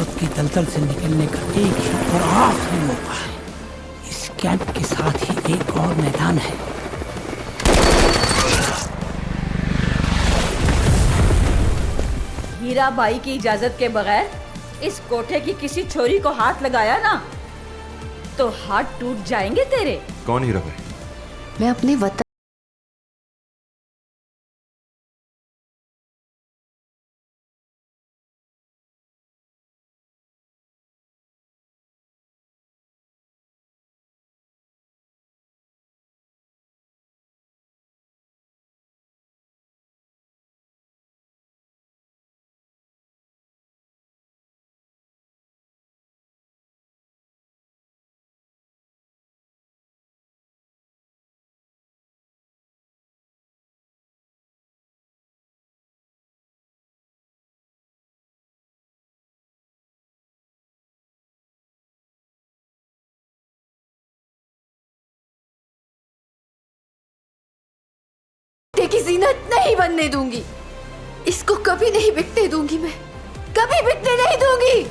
मौत की दलदल से निकलने का एक ही और आखिरी मौका है। इस कैंप के साथ ही एक और मैदान है। हीराबाई की इजाजत के बगैर इस कोठे की किसी छोरी को हाथ लगाया ना तो हाथ टूट जाएंगे तेरे। कौन हीराबाई? मैं अपने वतन की जीनत नहीं बनने दूंगी। इसको कभी नहीं बिकने दूंगी, मैं कभी बिकने नहीं दूंगी।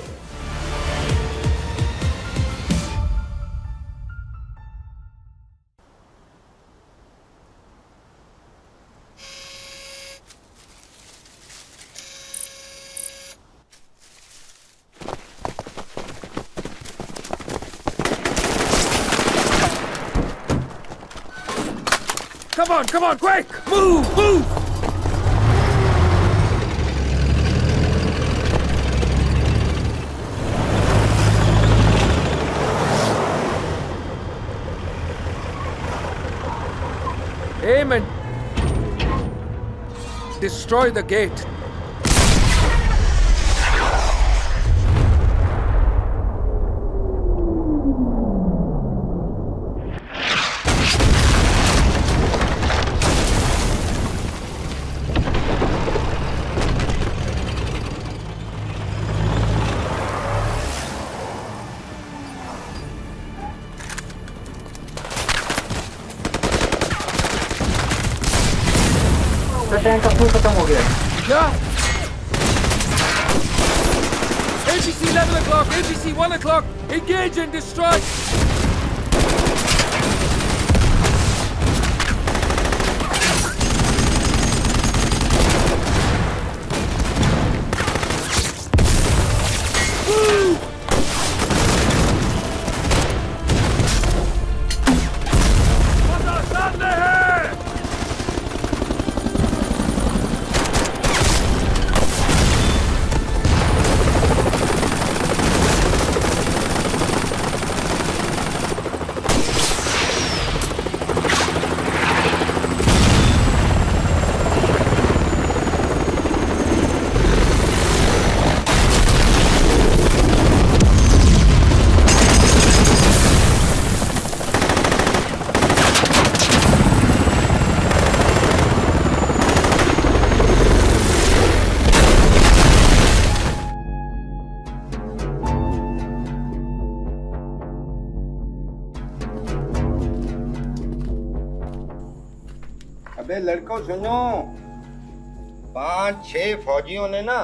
Come on, quick! Move! Aim and destroy the gate. Tank का फ्यूल खत्म हो गया। क्या? APC 11 o'clock, APC 1 o'clock, engage and destroy! अबे लड़कों सुनो, 5-6 फौजियों ने ना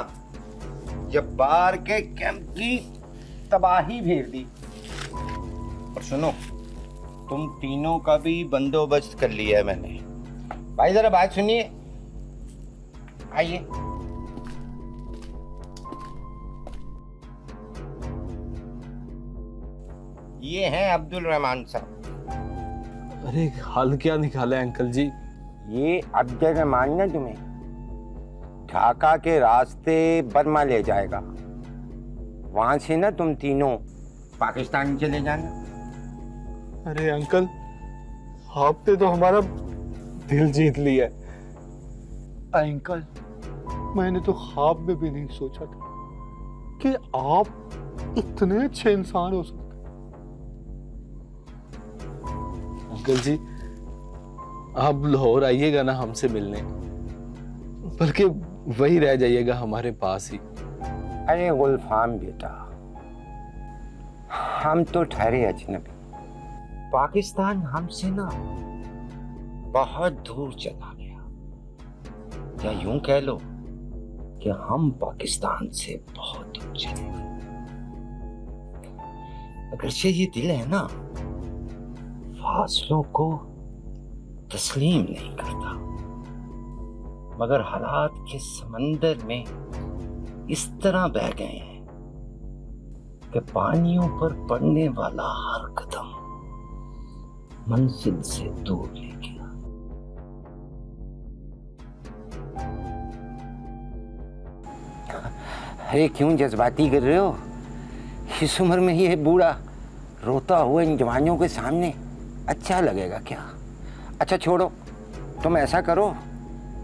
जब्बार के कैंप की तबाही भेज दी। और सुनो, तुम तीनों का भी बंदोबस्त कर लिया है मैंने। भाई जरा बात सुनिए, आइए। ये हैं अब्दुल रहमान साहब। अरे हाल क्या निकाला है अंकल जी? ये अब्दुल रहमान ना तुम्हें ढाका के रास्ते बर्मा ले जाएगा। वहां से ना तुम तीनों पाकिस्तान चले जाना। अरे अंकल, आपने तो हमारा दिल जीत लिया है। अंकल, मैंने तो ख्वाब में भी नहीं सोचा था कि आप इतने अच्छे इंसान हो सकते। अंकल जी, आप लाहौर आइएगा ना हमसे मिलने, बल्कि वही रह जाइएगा हमारे पास ही। अरे गुलफाम बेटा, हम तो ठहरे अजनबी। पाकिस्तान हमसे ना बहुत दूर चला गया, या यूं कह लो कि हम पाकिस्तान से बहुत दूर चले गए। अगरचे ये दिल है ना, फासलों को तस्लीम नहीं करता, मगर हालात के समंदर में इस तरह बह गए हैं कि पानियों पर पड़ने वाला हर कदम मंजिल से दूर ले गया। अरे क्यों जज्बाती कर रहे हो? इस उम्र में ये बूढ़ा रोता हुआ इन जवानों के सामने अच्छा लगेगा क्या? अच्छा छोड़ो, तुम ऐसा करो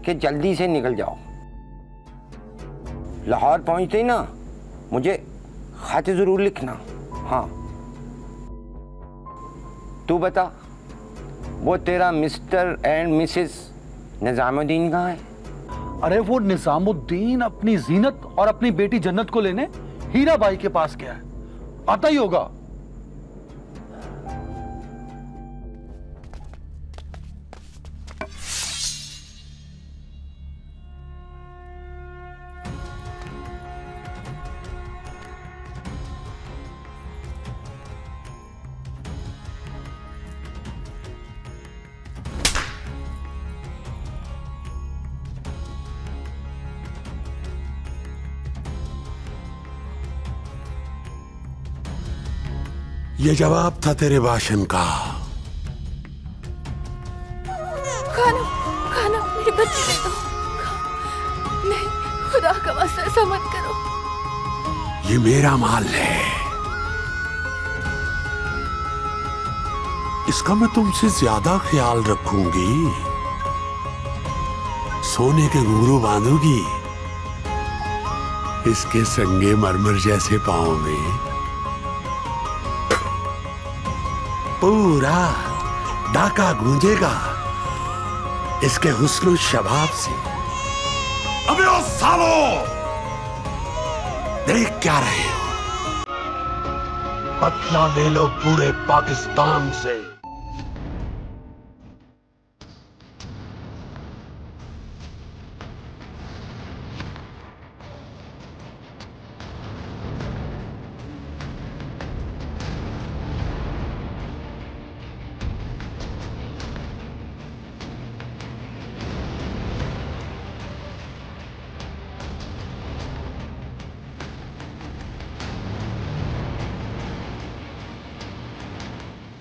कि जल्दी से निकल जाओ। लाहौर पहुंचते ही ना मुझे खत जरूर लिखना। हाँ, तू बता, वो तेरा मिस्टर एंड मिसेस निजामुद्दीन कहाँ है? अरे वो निजामुद्दीन अपनी जीनत और अपनी बेटी जन्नत को लेने हीरा बाई के पास गया है, आता ही होगा। ये जवाब था तेरे भाषण का। खाना खाना मेरी बच्ची दे दो। नहीं, खुदा का वास्ता ऐसा मत करो। ये मेरा माल है, इसका मैं तुमसे ज्यादा ख्याल रखूंगी। सोने के घुंघरू बांधूंगी इसके संगे मरमर जैसे पांव में। पूरा ढाका गूंजेगा इसके हुस्न शबाब से। अबे ओ सालो, देख क्या रहे हो? बदला ले लो पूरे पाकिस्तान से।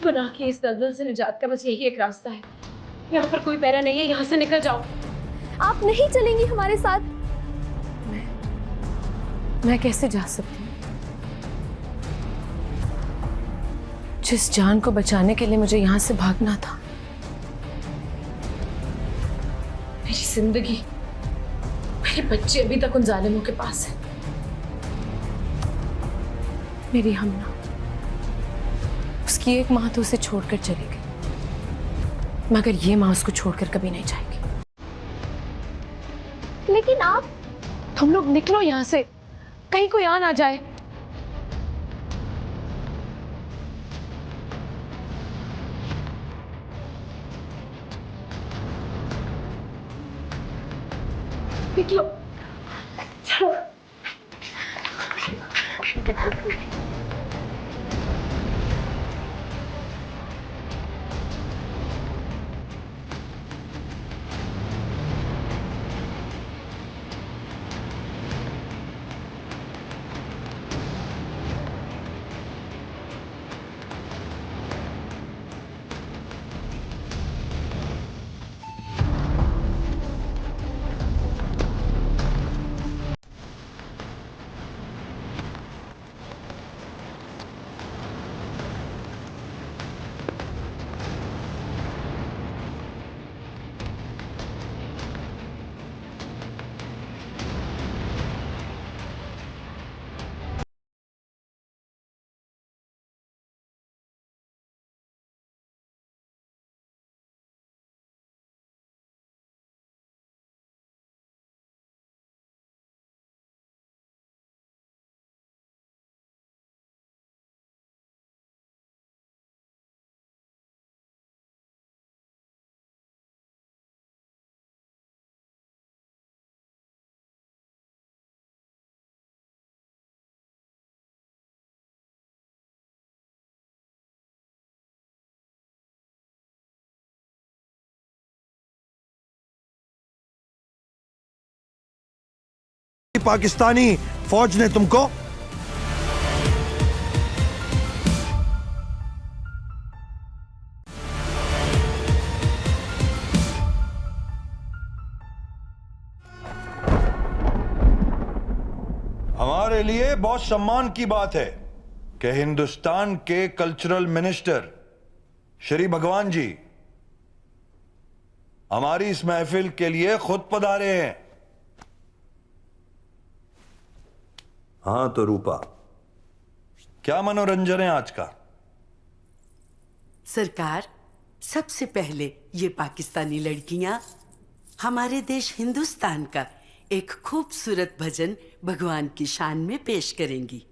बना के इस दलदल से निजात का बस यही एक रास्ता है। यहाँ पर कोई पैरा नहीं है, यहाँ से निकल जाओ। आप नहीं चलेंगी हमारे साथ? मैं कैसे जा सकती हूँ? जिस जान को बचाने के लिए मुझे यहाँ से भागना था, मेरी जिंदगी, मेरे बच्चे अभी तक उन जालिमों के पास है। मेरी हमना, उसकी एक माँ तो उसे छोड़कर चली गई, मगर ये माँ उसको छोड़कर कभी नहीं जाएगी। लेकिन आप, तुम लोग निकलो यहाँ से, कहीं कोई आ ना जाए। निकलो, चलो। पाकिस्तानी फौज ने तुमको? हमारे लिए बहुत सम्मान की बात है कि हिंदुस्तान के कल्चरल मिनिस्टर श्री भगवान जी हमारी इस महफिल के लिए खुद पधारे हैं। हाँ तो रूपा, क्या मनोरंजन है आज का? सरकार, सबसे पहले ये पाकिस्तानी लड़कियां हमारे देश हिंदुस्तान का एक खूबसूरत भजन भगवान की शान में पेश करेंगी।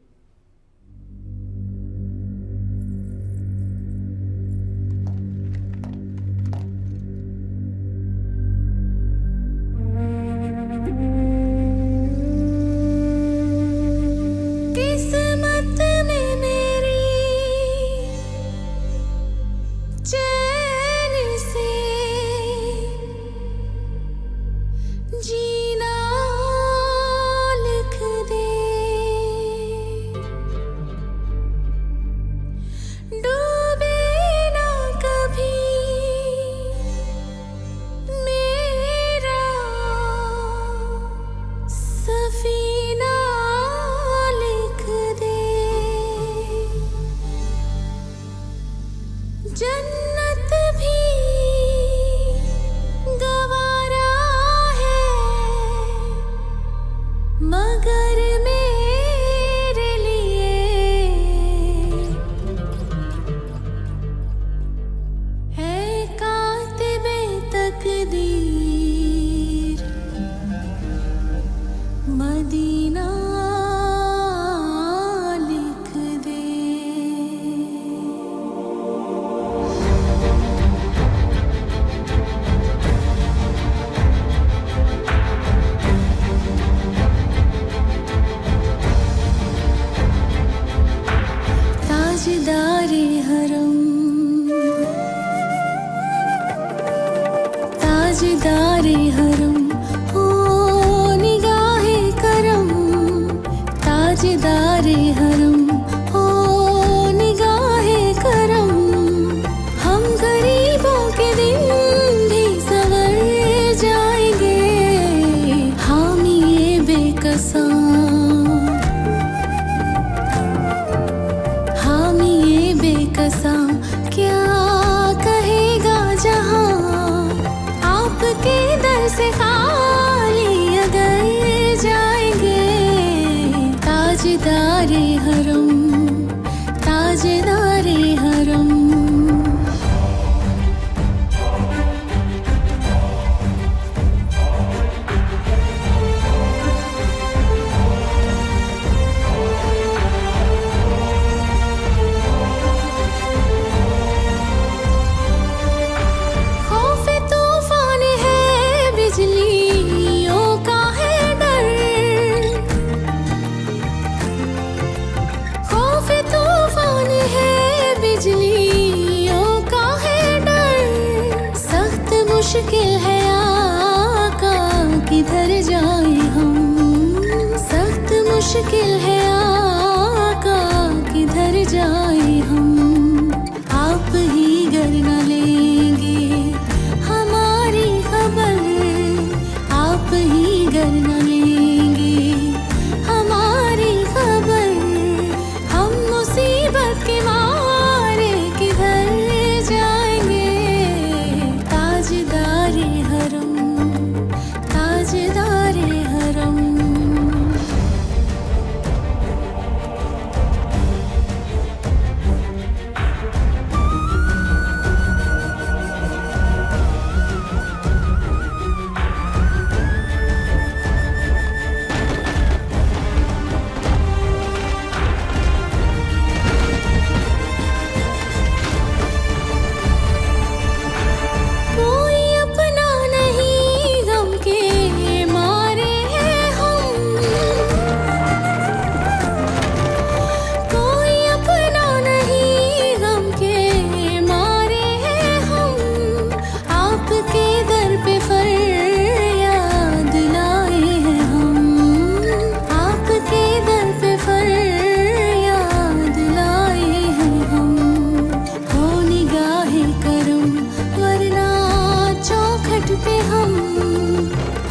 पे हम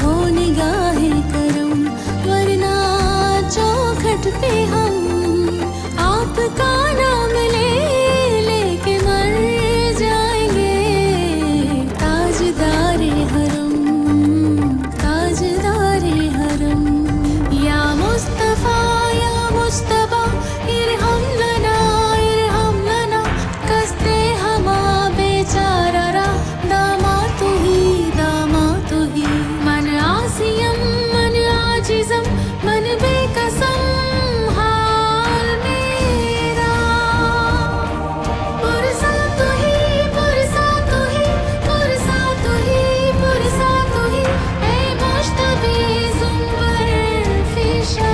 हो निगाहें करम, वरना चौखट पे हम आपका नाम लेके मर जाएंगे। ताजदारे हरम, ताजदारे हरम, या मुस्तफा या मुस्तबा, इरहम लना कस्ते हमा बेचारा रा, दामा तू ही मन आसियम मन आजिजम, मन बेकसम हाल मेरा। पुरसा तू ही पुरसा तू ही पुरसा तू ही पुरसा तू ही, ऐ मुश्तबे जुम्बर फिशा,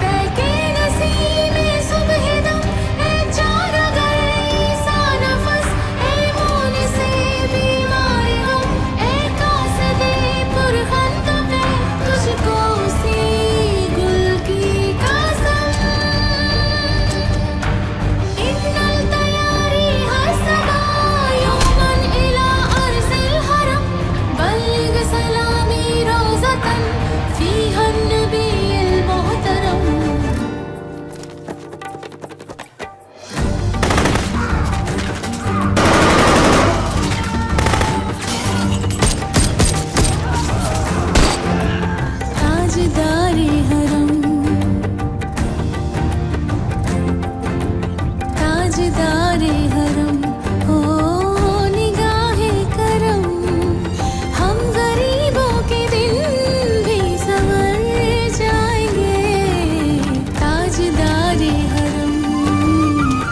तहके नसीमे सुबहिदम, ऐ चारा गए सा नफस, ऐ होने से बीमार हम, ऐ कासदे पुरखंद पे तुझको सी गुल की कसम। इन्नल तैयारी हसना यौमन इला अर्ज़िल हरम, बल्लिग सलामी रोज़तन फ़ीहा नबील मोहतरम। ताजदारे हरम, ताजदारे हरम, हो निगाहें करम, हम गरीबों के दिन भी संवर जाएंगे। ताजदारे हरम,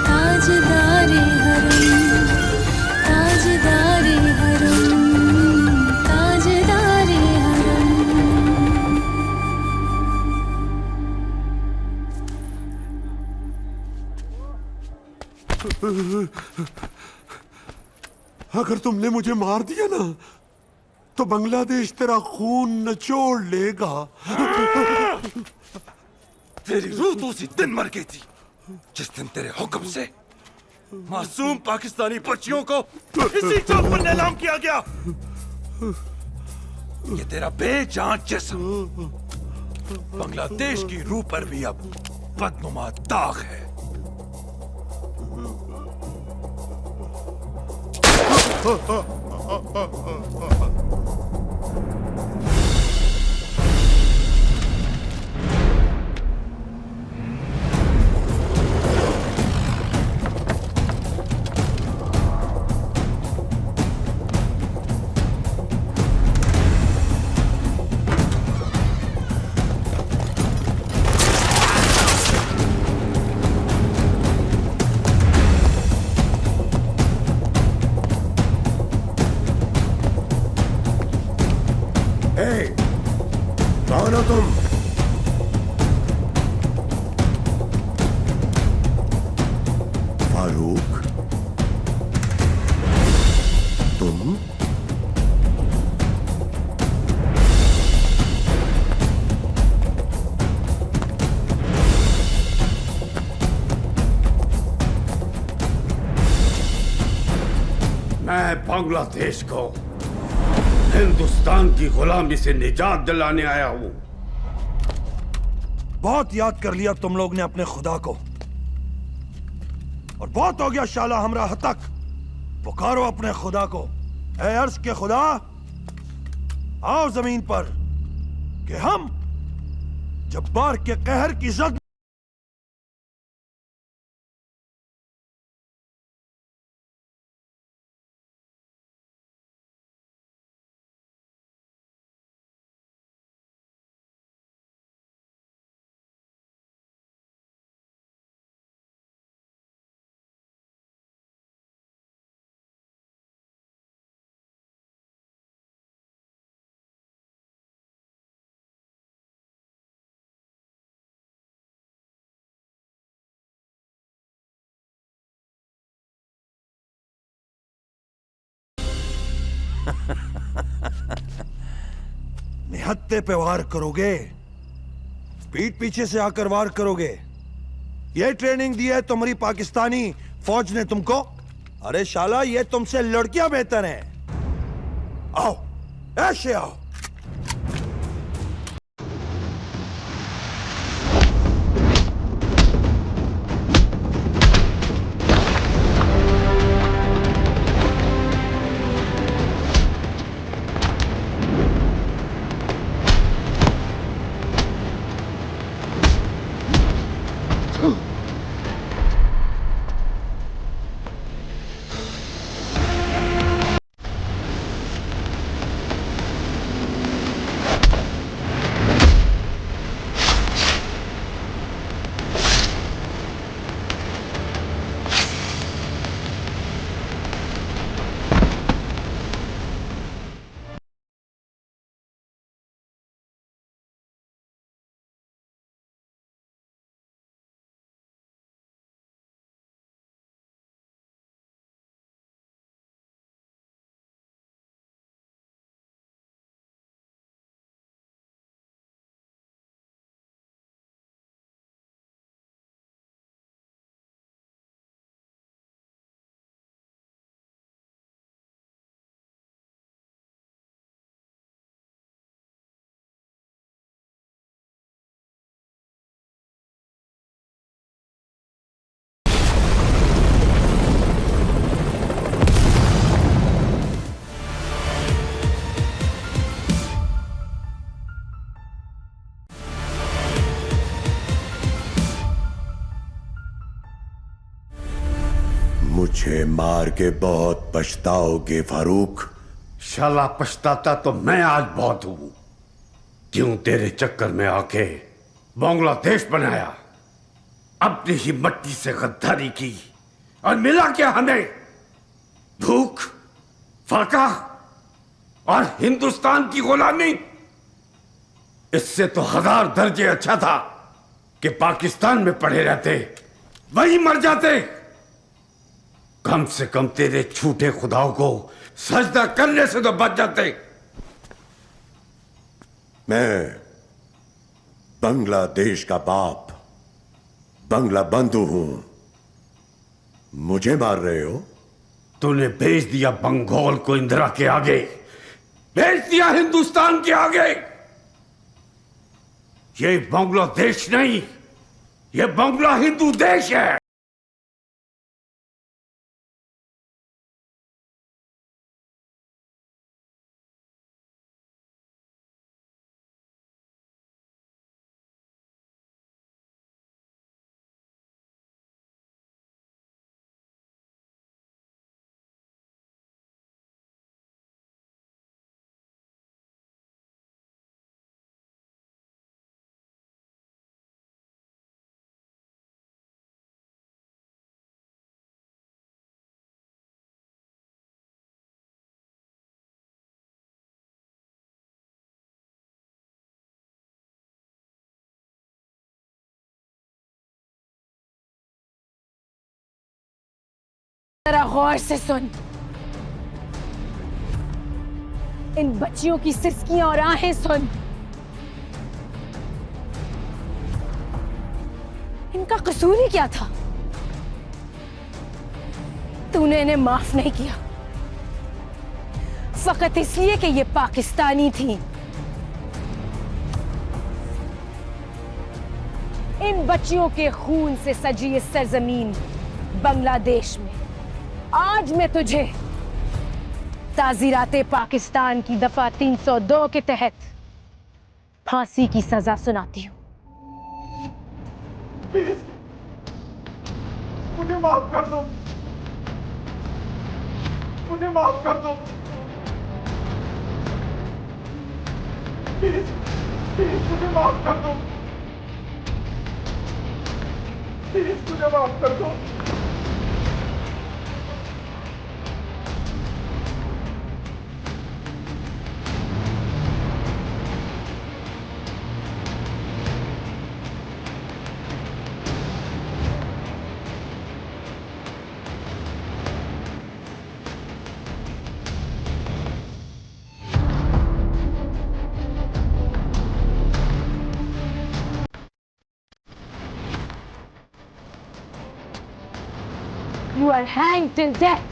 ताजदारे हरम, ताजदारे हरम, ताजदारे हरम। अगर तुमने मुझे मार दिया ना, तो बांग्लादेश तेरा खून निचोड़ लेगा। तेरी रूह तो उसी दिन मर गई थी जिस दिन तेरे हुक्म से मासूम पाकिस्तानी बच्चियों को इसी चौक पर नीलाम किया गया। ये तेरा बेजान जिस्म बांग्लादेश की रूह पर भी अब बदनुमा दाग है। कौन हो तुम? फारूक, तुम? मैं बांग्लादेश को हिंदुस्तान की गुलामी से निजात दिलाने आया हूं। बहुत याद कर लिया तुम लोग ने अपने खुदा को, और बहुत हो गया शाला हमरा हतक। पुकारो अपने खुदा को, ऐ अर्श के खुदा, आओ जमीन पर कि हम जब्बार के कहर की जद निहत्ते पे वार करोगे, पीठ पीछे से आकर वार करोगे। ये ट्रेनिंग दी है तुम्हारी पाकिस्तानी फौज ने तुमको? अरे शाला, ये तुमसे लड़कियां बेहतर हैं। आओ, ऐसे आओ। मुझे मार के बहुत पछताओगे फारूक। शाला पछताता तो मैं आज बहुत हूं। क्यों तेरे चक्कर में आके बांग्लादेश बनाया, अपनी ही मट्टी से गद्दारी की, और मिला क्या हमें? भूख, फाका और हिंदुस्तान की गुलामी। इससे तो 1000 दर्जे अच्छा था कि पाकिस्तान में पड़े रहते, वहीं मर जाते। कम से कम तेरे झूठे खुदाओं को सजदा करने से तो बच जाते। मैं बांग्लादेश का बाप, बंगला बंधु हूं। मुझे मार रहे हो? तूने भेज दिया बंगाल को इंदिरा के आगे, भेज दिया हिंदुस्तान के आगे। ये बांग्लादेश नहीं, ये बांग्ला हिंदू देश है। जरा गौर से सुन। इन बच्चियों की सिसकियां और आहें सुन। इनका कसूर ही क्या था? तूने इन्हें माफ नहीं किया, फकत इसलिए कि ये पाकिस्तानी थी। इन बच्चियों के खून से सजी इस सरजमीन बांग्लादेश में आज मैं तुझे ताज़ीराते पाकिस्तान की दफा 302 के तहत फांसी की सजा सुनाती हूँ। मुझे माफ कर दो, मुझे माफ कर दो। प्लीज, प्लीज मुझे माफ कर दो। प्लीज मुझे माफ कर दो। You are hanged till death.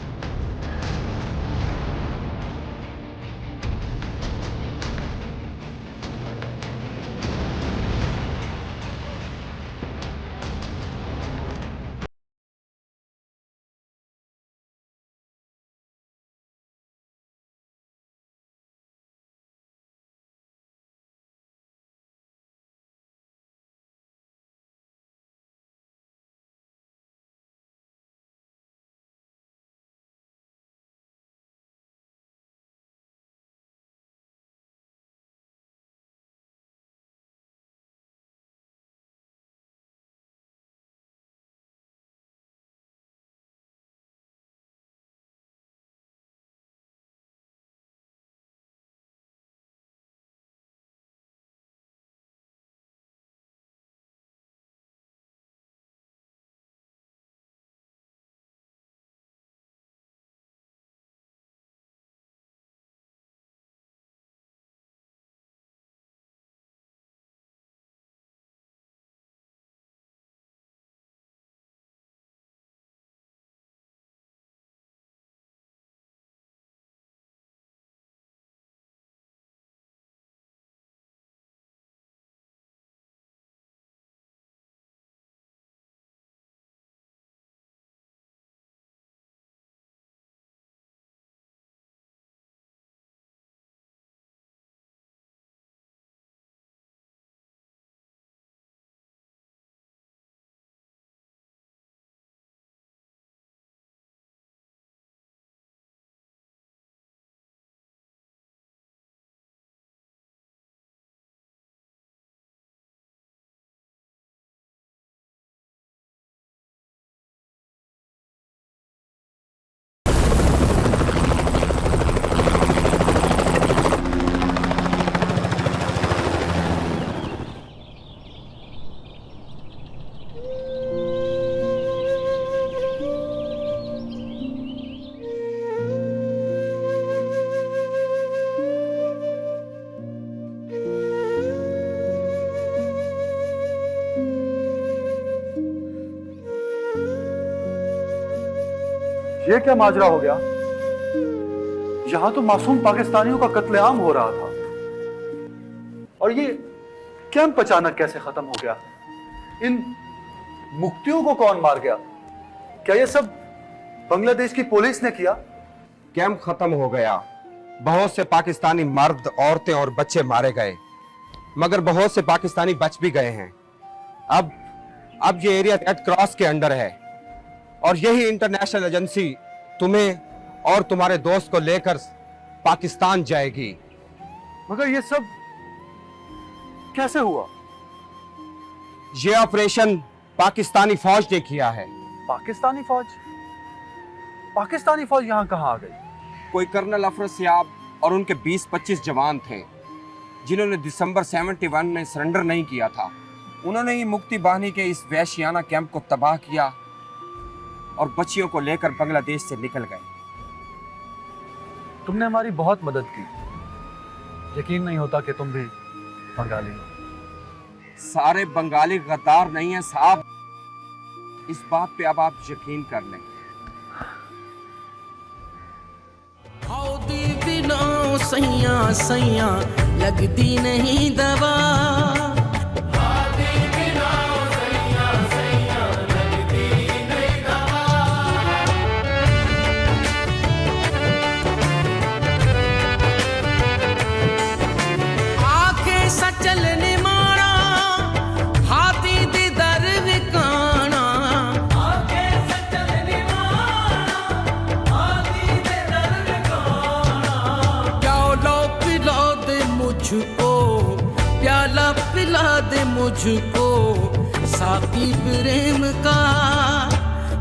ये क्या माजरा हो गया? यहां तो मासूम पाकिस्तानियों का कत्लेआम हो रहा था, और ये कैंप अचानक कैसे खत्म हो गया? इन मुक्तियों को कौन मार गया? क्या ये सब बांग्लादेश की पुलिस ने किया? कैंप खत्म हो गया, बहुत से पाकिस्तानी मर्द, औरतें और बच्चे मारे गए, मगर बहुत से पाकिस्तानी बच भी गए हैं। अब ये एरिया रेड क्रॉस के अंडर है, और यही इंटरनेशनल एजेंसी तुम्हें और तुम्हारे दोस्त को लेकर पाकिस्तान जाएगी। मगर ये सब कैसे हुआ? ये ऑपरेशन पाकिस्तानी फौज ने किया है। पाकिस्तानी फौज? पाकिस्तानी फौज यहां कहां आ गई? कोई कर्नल अफरज सियाब और उनके 20-25 जवान थे जिन्होंने दिसंबर 71 में सरेंडर नहीं किया था। उन्होंने ही मुक्ति बाहिनी के इस वैश्याना कैंप को तबाह किया और बच्चियों को लेकर बांग्लादेश से निकल गए। तुमने हमारी बहुत मदद की। यकीन नहीं होता कि तुम भी बंगाली हो। सारे बंगाली गद्दार नहीं है साहब, इस बात पे अब आप यकीन कर लें। बिना सैया सैया लगती नहीं दवा, चलने मारा हाथी दे दर विकाना, आगे से चलने मारा हाथी दे दर विकाना। प्याला पिला दे मुझको, प्याला पिला दे मुझको साकी प्रेम का,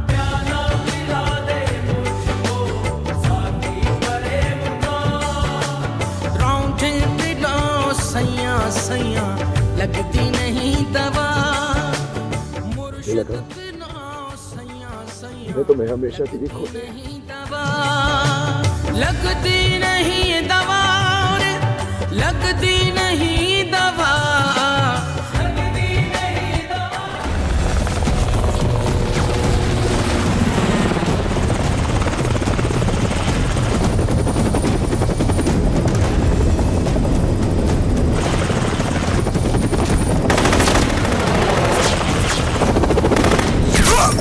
प्याला पिला दे मुझको साकी प्रेम का। रौंठे पिला सैया सैया लगती नहीं दवा, मुर्शिद बिना सैया सैया तो मैं हमेशा तेरी खो नहीं दवा, लगती नहीं दवा, लगती नहीं दवा, लगती नहीं दवा।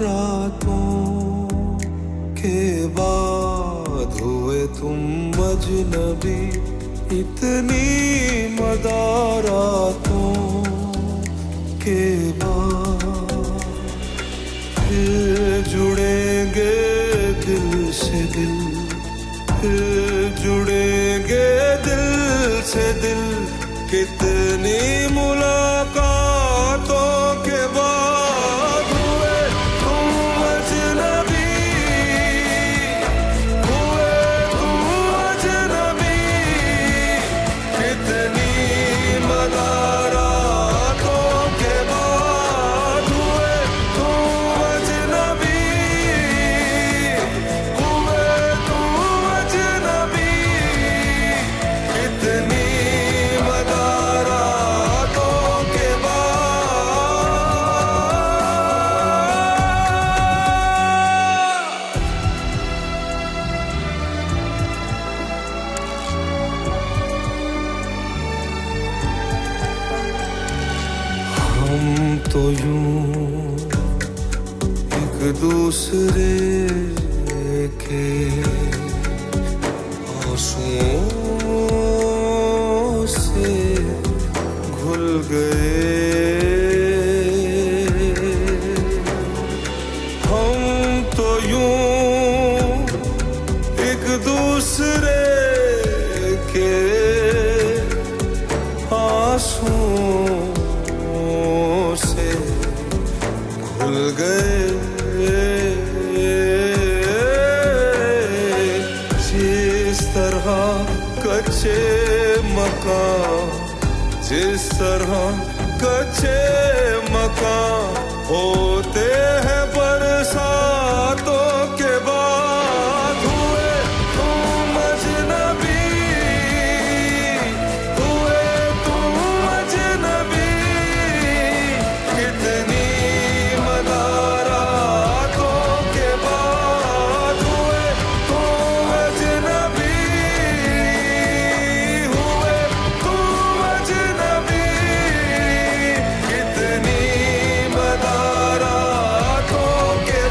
रातों के बाद हुए तुम अजनबी, इतनी मदारातों के बाद फिर जुड़ेंगे दिल से दिल, फिर जुड़ेंगे दिल से दिल, कितनी मुलाकातों के बाद हुए तुम अजनबी, हुए तुम अजनबी, कितनी मदारातों के बाद हुए तुम अजनबी, हुए तुम अजनबी, कितनी तो यूं एक दूसरे के आंसुओं से घुल गए, हम तो यूं एक दूसरे के आंसुओं से भूल गए, जिस तरह कच्चे मकान, जिस तरह कच्चे मकान होते हैं बरसातों के बाद, हुए तुम अजनबी, हुए तुम अजनबी, कितनी मदारातों के बाद हुए तुम अजनबी, हुए तुम अजनबी, कितनी मदारातों के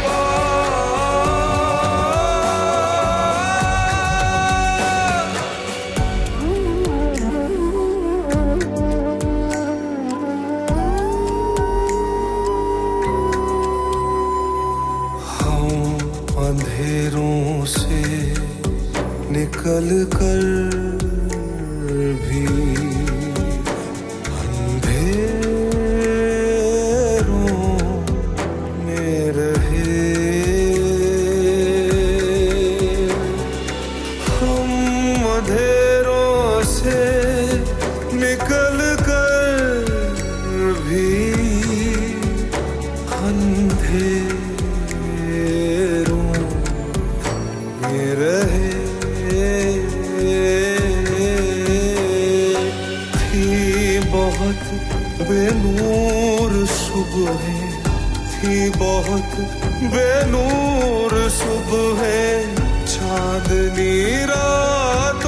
अंधेरों से निकल कर भी अंधेरों में रहे, हम अंधेरों से निकल कर भी अंधेरों में रहे, थी बहुत बेनूर सुबहें, थी बहुत बेनूर सुबहें, चांदनी रात